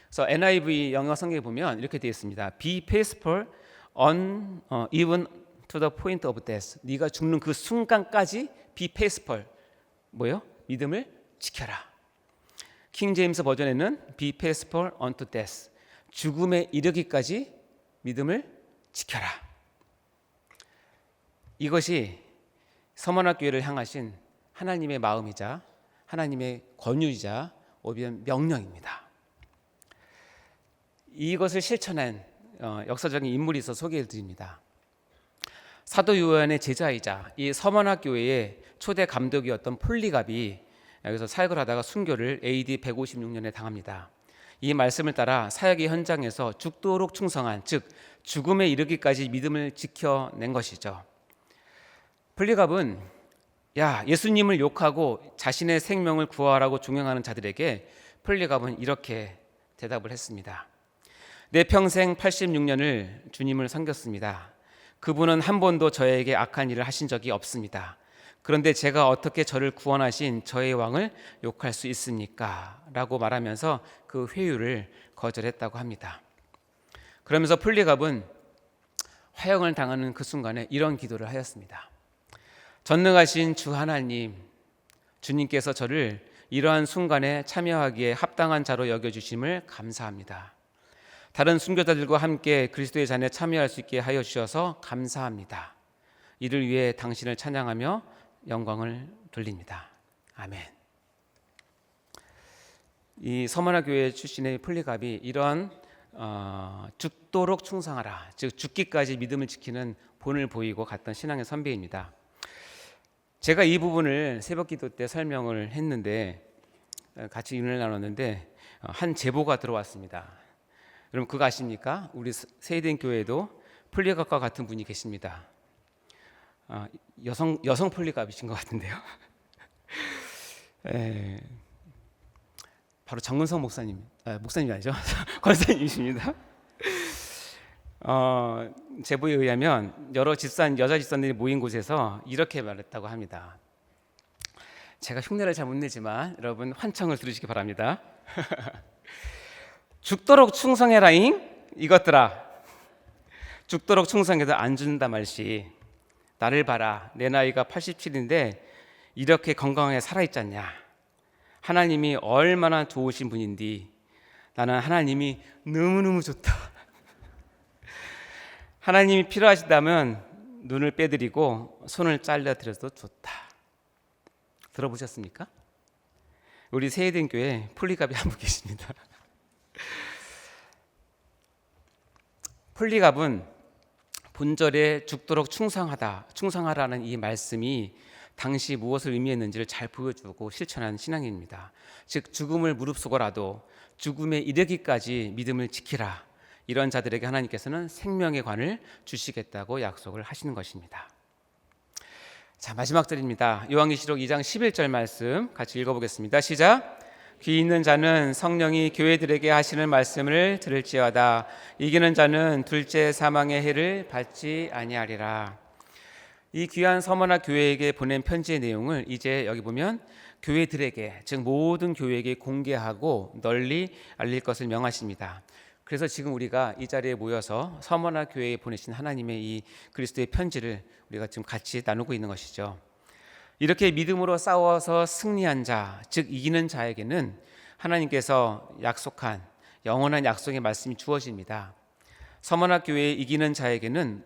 그래서 NIV 영어 성경에 보면 이렇게 되어 있습니다. Be faithful on even to the point of death. 네가 죽는 그 순간까지 be faithful. 뭐요? 믿음을 지켜라. 킹 제임스 버전에는 be faithful unto death. 죽음에 이르기까지 믿음을 지켜라. 이것이 서머나 교회를 향하신 하나님의 마음이자 하나님의 권유이자 오히려 명령입니다. 이것을 실천한 역사적인 인물이 있어 소개해 드립니다. 사도 요한의 제자이자 이 서머나 교회의 초대 감독이었던 폴리갑이 여기서 사역을 하다가 순교를 AD 156년에 당합니다. 이 말씀을 따라 사역의 현장에서 죽도록 충성한, 즉 죽음에 이르기까지 믿음을 지켜낸 것이죠. 폴리갑은 예수님을 욕하고 자신의 생명을 구하라고 종용하는 자들에게 폴리갑은 이렇게 대답을 했습니다. 내 평생 86년을 주님을 섬겼습니다. 그분은 한 번도 저에게 악한 일을 하신 적이 없습니다. 그런데 제가 어떻게 저를 구원하신 저의 왕을 욕할 수 있습니까? 라고 말하면서 그 회유를 거절했다고 합니다. 그러면서 폴리갑은 화형을 당하는 그 순간에 이런 기도를 하였습니다. 전능하신 주 하나님, 주님께서 저를 이러한 순간에 참여하기에 합당한 자로 여겨주심을 감사합니다. 다른 순교자들과 함께 그리스도의 잔에 참여할 수 있게 하여 주셔서 감사합니다. 이를 위해 당신을 찬양하며 영광을 돌립니다. 아멘. 이 서머나 교회 출신의 폴리갑이 이런 죽도록 충성하라, 즉 죽기까지 믿음을 지키는 본을 보이고 갔던 신앙의 선배입니다. 제가 이 부분을 새벽기도 때 설명을 했는데 같이 인을 나눴는데 한 제보가 들어왔습니다. 여러분 그거 아십니까? 우리 세이덴 교회에도 폴리갑과 같은 분이 계십니다. 여성 폴리갑이신 것 같은데요. 바로 정문성 목사님, 목사님이 아니죠. 권사님이십니다. 제보에 의하면 여러 여자 집사님들이 모인 곳에서 이렇게 말했다고 합니다. 제가 흉내를 잘 못 내지만 여러분 환청을 들으시기 바랍니다. 죽도록 충성해라잉 이것들아. 죽도록 충성해도 안 죽는다 말시. 나를 봐라. 내 나이가 87인데 이렇게 건강하게 살아있잖냐. 하나님이 얼마나 좋으신 분인디. 나는 하나님이 너무너무 좋다. 하나님이 필요하시다면 눈을 빼드리고 손을 잘라드려도 좋다. 들어보셨습니까? 우리 세이덴 교회 폴리갑이 한 분 계십니다. 폴리갑은 본절에 죽도록 충성하라는 이 말씀이 당시 무엇을 의미했는지를 잘 보여주고 실천한 신앙입니다. 즉 죽음을 무릅쓰고라도 죽음에 이르기까지 믿음을 지키라. 이런 자들에게 하나님께서는 생명의 관을 주시겠다고 약속을 하시는 것입니다. 자, 마지막 절입니다. 요한계시록 2장 11절 말씀 같이 읽어보겠습니다. 시작. 귀 있는 자는 성령이 교회들에게 하시는 말씀을 들을지어다. 이기는 자는 둘째 사망의 해를 받지 아니하리라. 이 귀한 서머나 교회에게 보낸 편지의 내용을 이제 여기 보면 교회들에게, 즉 모든 교회에게 공개하고 널리 알릴 것을 명하십니다. 그래서 지금 우리가 이 자리에 모여서 서머나 교회에 보내신 하나님의 이 그리스도의 편지를 우리가 지금 같이 나누고 있는 것이죠. 이렇게 믿음으로 싸워서 승리한 자, 즉 이기는 자에게는 하나님께서 약속한 영원한 약속의 말씀이 주어집니다. 서머나 교회에 이기는 자에게는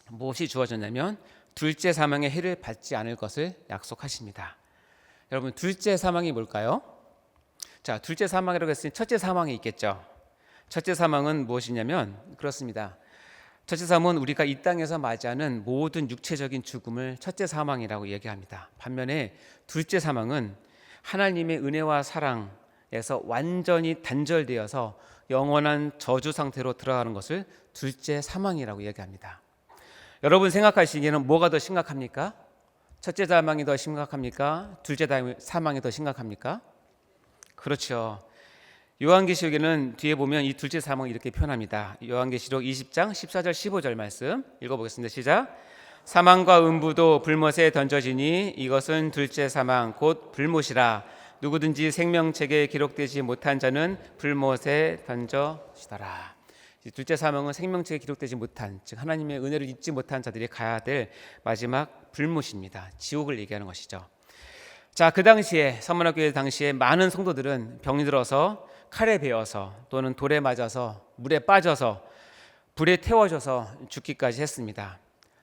무엇이 주어졌냐면 둘째 사망의 해를 받지 않을 것을 약속하십니다. 여러분 둘째 사망이 뭘까요? 자, 둘째 사망이라고 했으니 첫째 사망이 있겠죠. 첫째 사망은 무엇이냐면 그렇습니다. 첫째 사망은 우리가 이 땅에서 맞이하는 모든 육체적인 죽음을 첫째 사망이라고 얘기합니다. 반면에 둘째 사망은 하나님의 은혜와 사랑에서 완전히 단절되어서 영원한 저주 상태로 들어가는 것을 둘째 사망이라고 얘기합니다. 여러분 생각하시기에는 뭐가 더 심각합니까? 첫째 사망이 더 심각합니까? 둘째 사망이 더 심각합니까? 그렇죠. 요한계시록에는 뒤에 보면 이 둘째 사망을 이렇게 표현합니다. 요한계시록 20장 14절 15절 말씀 읽어보겠습니다. 시작. 사망과 음부도 불못에 던져지니 이것은 둘째 사망 곧 불못이라. 누구든지 생명책에 기록되지 못한 자는 불못에 던져지더라. 둘째 사망은 생명책에 기록되지 못한, 즉 하나님의 은혜를 입지 못한 자들이 가야 될 마지막 불못입니다. 지옥을 얘기하는 것이죠. 자, 그 당시에 서문화교회 당시에 많은 성도들은 병이 들어서 칼에 베어서 또는 돌에 맞아서 물에 빠져서 불에 태워져서 죽기까지 했습니다.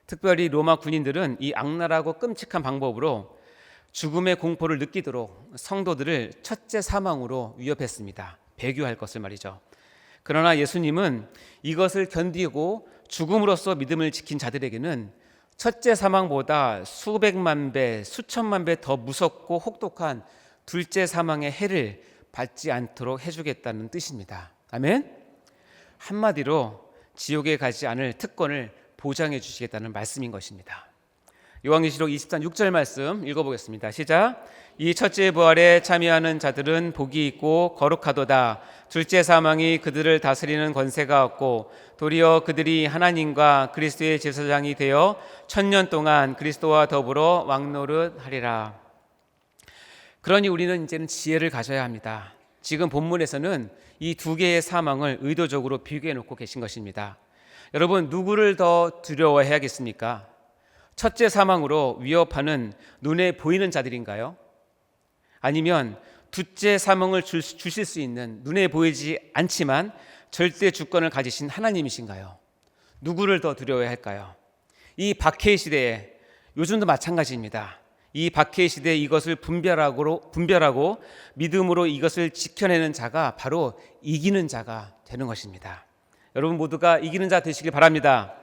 특별히 로마 군인들은 이 악랄하고 끔찍한 방법으로 죽음의 공포를 느끼도록 성도들을 첫째 사망으로 위협했습니다. 배교할 것을 말이죠. 그러나 예수님은 이것을 견디고 죽음으로써 믿음을 지킨 자들에게는 첫째 사망보다 수백만 배, 수천만 배 더 무섭고 혹독한 둘째 사망의 해를 받지 않도록 해주겠다는 뜻입니다. 아멘? 한마디로 지옥에 가지 않을 특권을 보장해 주시겠다는 말씀인 것입니다. 요한계시록 20장 6절 말씀 읽어보겠습니다. 시작. 이 첫째 부활에 참여하는 자들은 복이 있고 거룩하도다. 둘째 사망이 그들을 다스리는 권세가 없고 도리어 그들이 하나님과 그리스도의 제사장이 되어 1000년 동안 그리스도와 더불어 왕노릇하리라. 그러니 우리는 이제는 지혜를 가져야 합니다. 지금 본문에서는 이 두 개의 사망을 의도적으로 비교해 놓고 계신 것입니다. 여러분, 누구를 더 두려워해야겠습니까? 첫째 사망으로 위협하는 눈에 보이는 자들인가요? 아니면 둘째 사망을 주실 수 있는 눈에 보이지 않지만 절대 주권을 가지신 하나님이신가요? 누구를 더 두려워해야 할까요? 이 박해의 시대에, 요즘도 마찬가지입니다. 이 박해의 시대에 이것을 분별하고 믿음으로 이것을 지켜내는 자가 바로 이기는 자가 되는 것입니다. 여러분 모두가 이기는 자 되시길 바랍니다.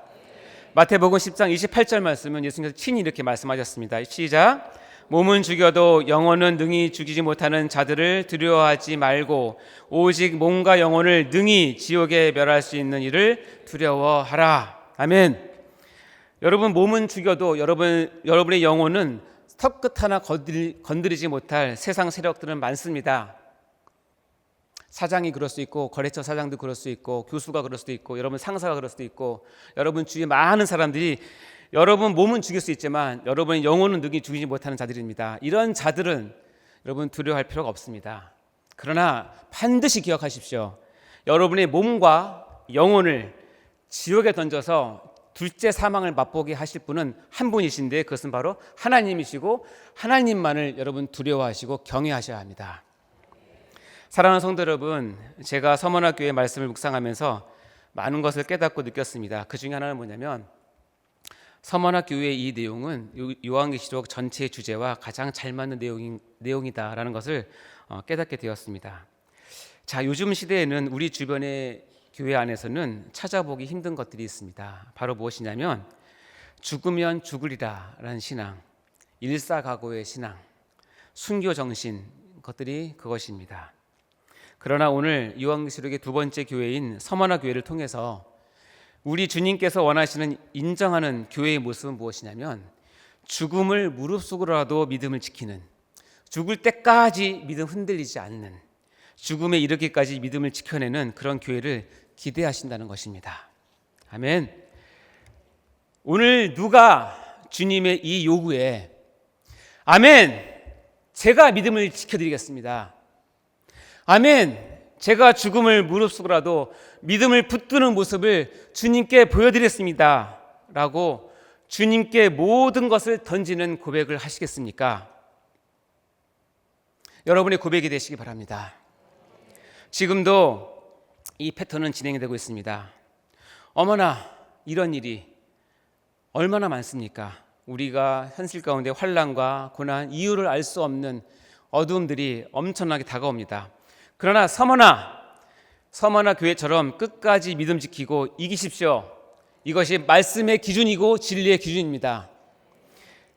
마태복음 10장 28절 말씀은 예수님께서 친히 이렇게 말씀하셨습니다. 시작. 몸은 죽여도 영혼은 능히 죽이지 못하는 자들을 두려워하지 말고 오직 몸과 영혼을 능히 지옥에 멸할 수 있는 이를 두려워하라. 아멘. 여러분, 몸은 죽여도 여러분의 영혼은 턱끝 하나 건드리지 못할 세상 세력들은 많습니다. 사장이 그럴 수 있고, 거래처 사장도 그럴 수 있고, 교수가 그럴 수도 있고, 여러분 상사가 그럴 수도 있고, 여러분 주위에 많은 사람들이 여러분 몸은 죽일 수 있지만 여러분의 영혼은 능히 죽이지 못하는 자들입니다. 이런 자들은 여러분 두려워할 필요가 없습니다. 그러나 반드시 기억하십시오. 여러분의 몸과 영혼을 지옥에 던져서 둘째 사망을 맛보게 하실 분은 한 분이신데 그것은 바로 하나님이시고 하나님만을 여러분 두려워하시고 경외하셔야 합니다. 사랑하는 성도 여러분, 제가 서문화교회 말씀을 묵상하면서 많은 것을 깨닫고 느꼈습니다. 그 중에 하나는 뭐냐면 서문화교회의 이 내용은 요한계시록 전체의 주제와 가장 잘 맞는 내용이다라는 것을 깨닫게 되었습니다. 자, 요즘 시대에는 우리 주변의 교회 안에서는 찾아보기 힘든 것들이 있습니다. 바로 무엇이냐면 죽으면 죽으리라라는 신앙, 일사각오의 신앙, 순교 정신, 것들이 그것입니다. 그러나 오늘 요한계시록의 두 번째 교회인 서문화교회를 통해서 우리 주님께서 원하시는 인정하는 교회의 모습은 무엇이냐면 죽음을 무릅쓰고라도 믿음을 지키는, 죽을 때까지 믿음 흔들리지 않는, 죽음에 이르기까지 믿음을 지켜내는 그런 교회를 기대하신다는 것입니다. 아멘. 오늘 누가 주님의 이 요구에 아멘, 제가 믿음을 지켜드리겠습니다, 아멘, 제가 죽음을 무릅쓰고라도 믿음을 붙드는 모습을 주님께 보여드렸습니다 라고 주님께 모든 것을 던지는 고백을 하시겠습니까? 여러분의 고백이 되시기 바랍니다. 지금도 이 패턴은 진행되고 있습니다. 어머나, 이런 일이 얼마나 많습니까? 우리가 현실 가운데 환난과 고난, 이유를 알 수 없는 어두움들이 엄청나게 다가옵니다. 그러나 서문화 교회처럼 끝까지 믿음 지키고 이기십시오. 이것이 말씀의 기준이고 진리의 기준입니다.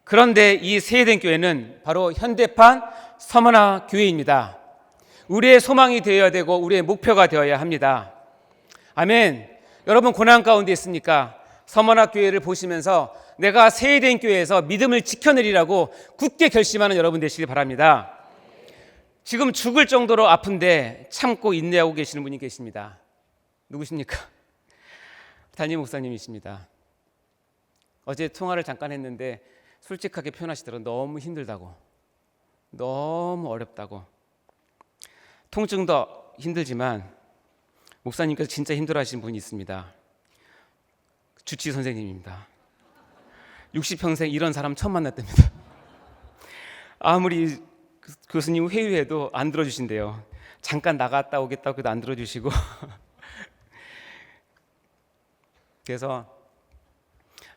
그런데 이 세대된 교회는 바로 현대판 서문화 교회입니다. 우리의 소망이 되어야 되고 우리의 목표가 되어야 합니다. 아멘. 여러분 고난 가운데 있습니까? 서문화 교회를 보시면서 내가 세대된 교회에서 믿음을 지켜내리라고 굳게 결심하는 여러분 되시기 바랍니다. 지금 죽을 정도로 아픈데 참고 인내하고 계시는 분이 계십니다. 누구십니까? 담임 목사님이십니다. 어제 통화를 잠깐 했는데 솔직하게 표현하시더라고요. 너무 힘들다고, 너무 어렵다고. 통증도 힘들지만 목사님께서 진짜 힘들어하시는 분이 있습니다. 주치 선생님입니다. 60평생 이런 사람 처음 만났답니다. 아무리 교수님 회의해도 안 들어주신대요. 잠깐 나갔다 오겠다고 해도 안 들어주시고 그래서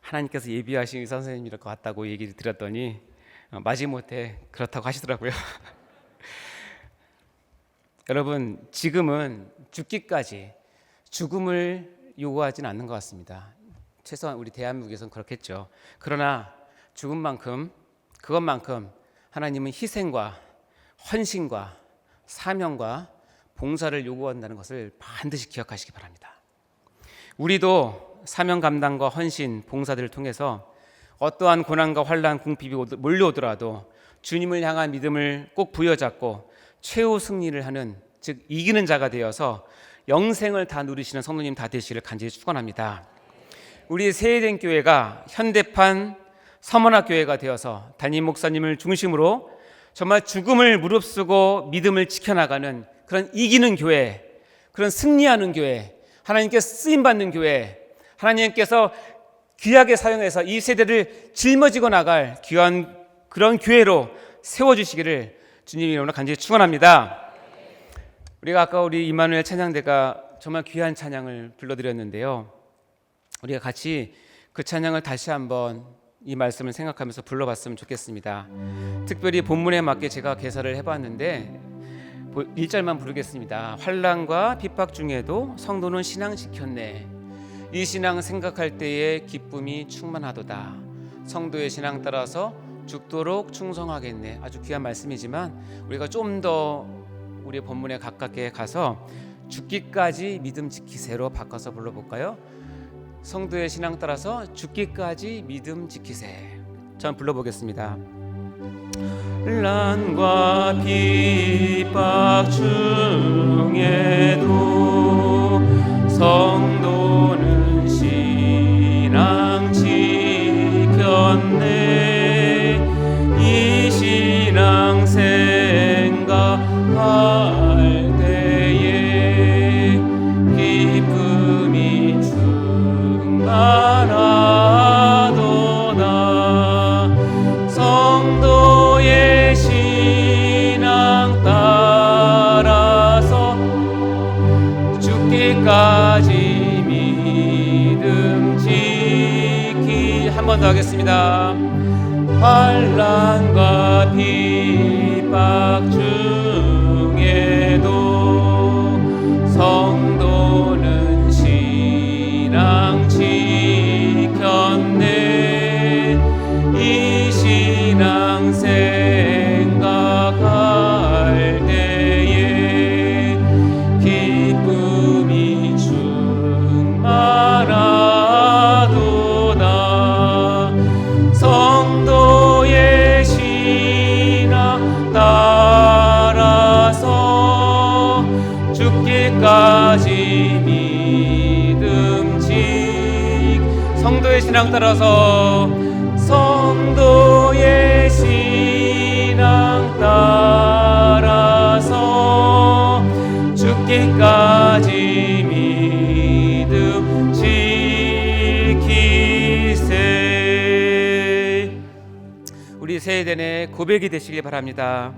하나님께서 예비하신 의사 선생님일 것 같다고 얘기를 드렸더니 마지못해 그렇다고 하시더라고요. 여러분, 지금은 죽기까지 죽음을 요구하지는 않는 것 같습니다. 최소한 우리 대한민국에서는 그렇겠죠. 그러나 죽음만큼, 그것만큼 하나님은 희생과 헌신과 사명과 봉사를 요구한다는 것을 반드시 기억하시기 바랍니다. 우리도 사명 감당과 헌신, 봉사들을 통해서 어떠한 고난과 환난, 궁핍이 몰려오더라도 주님을 향한 믿음을 꼭 부여잡고 최후 승리를 하는, 즉 이기는 자가 되어서 영생을 다 누리시는 성도님 다 되시기를 간절히 축원합니다. 우리 세해된 교회가 현대판 서머나 교회가 되어서 담임 목사님을 중심으로 정말 죽음을 무릅쓰고 믿음을 지켜나가는 그런 이기는 교회, 그런 승리하는 교회, 하나님께서 쓰임받는 교회, 하나님께서 귀하게 사용해서 이 세대를 짊어지고 나갈 귀한 그런 교회로 세워주시기를 주님 이름으로 간절히 축원합니다. 우리가 아까 우리 임마누엘 찬양대가 정말 귀한 찬양을 불러드렸는데요, 우리가 같이 그 찬양을 다시 한번 이 말씀을 생각하면서 불러봤으면 좋겠습니다. 특별히 본문에 맞게 제가 개사를 해봤는데 1절만 부르겠습니다. 환난과 핍박 중에도 성도는 신앙 지켰네. 이 신앙 생각할 때에 기쁨이 충만하도다. 성도의 신앙 따라서 죽도록 충성하겠네. 아주 귀한 말씀이지만 우리가 좀 더 우리 본문에 가깝게 가서 죽기까지 믿음 지키세로 바꿔서 불러볼까요? 성도의 신앙 따라서 죽기까지 믿음 지키세. 전 불러보겠습니다. 난과 핍박 중에도 성도는 신앙 지켰네. 이 신앙 생각할 때에 기쁨이 충만하도다. 성도의 신앙 따라서 죽기까지 믿음 지키. 한 번 더 하겠습니다. 환난과 핍박 중에도 성도는 신앙 지켰네. 이 신앙 생각할 때에 기쁨이 충만하도다. 성도의 신앙 따라서 죽기까지 믿음 성도의 신앙 따라서 성도의 신앙 따라서 죽기까지 믿음 지키세. 우리 세대의 고백이 되시길 바랍니다.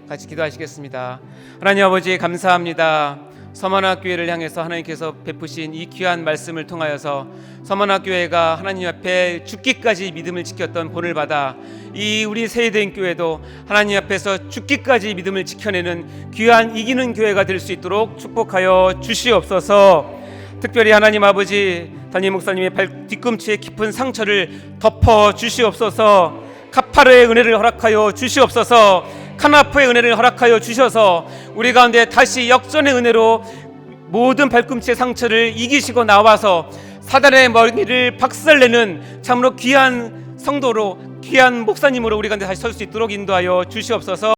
같이 기도하시겠습니다. 하나님 아버지, 감사합니다. 서만학교회를 향해서 하나님께서 베푸신 이 귀한 말씀을 통하여서 서만학교회가 하나님 앞에 죽기까지 믿음을 지켰던 본을 받아 이 우리 세대인 교회도 하나님 앞에서 죽기까지 믿음을 지켜내는 귀한 이기는 교회가 될 수 있도록 축복하여 주시옵소서. 특별히 하나님 아버지, 담임 목사님의 발 뒤꿈치에 깊은 상처를 덮어 주시옵소서. 카파르의 은혜를 허락하여 주시옵소서. 카나포의 은혜를 허락하여 주셔서 우리 가운데 다시 역전의 은혜로 모든 발꿈치의 상처를 이기시고 나와서 사단의 머리를 박살내는 참으로 귀한 성도로, 귀한 목사님으로 우리 가운데 다시 설 수 있도록 인도하여 주시옵소서.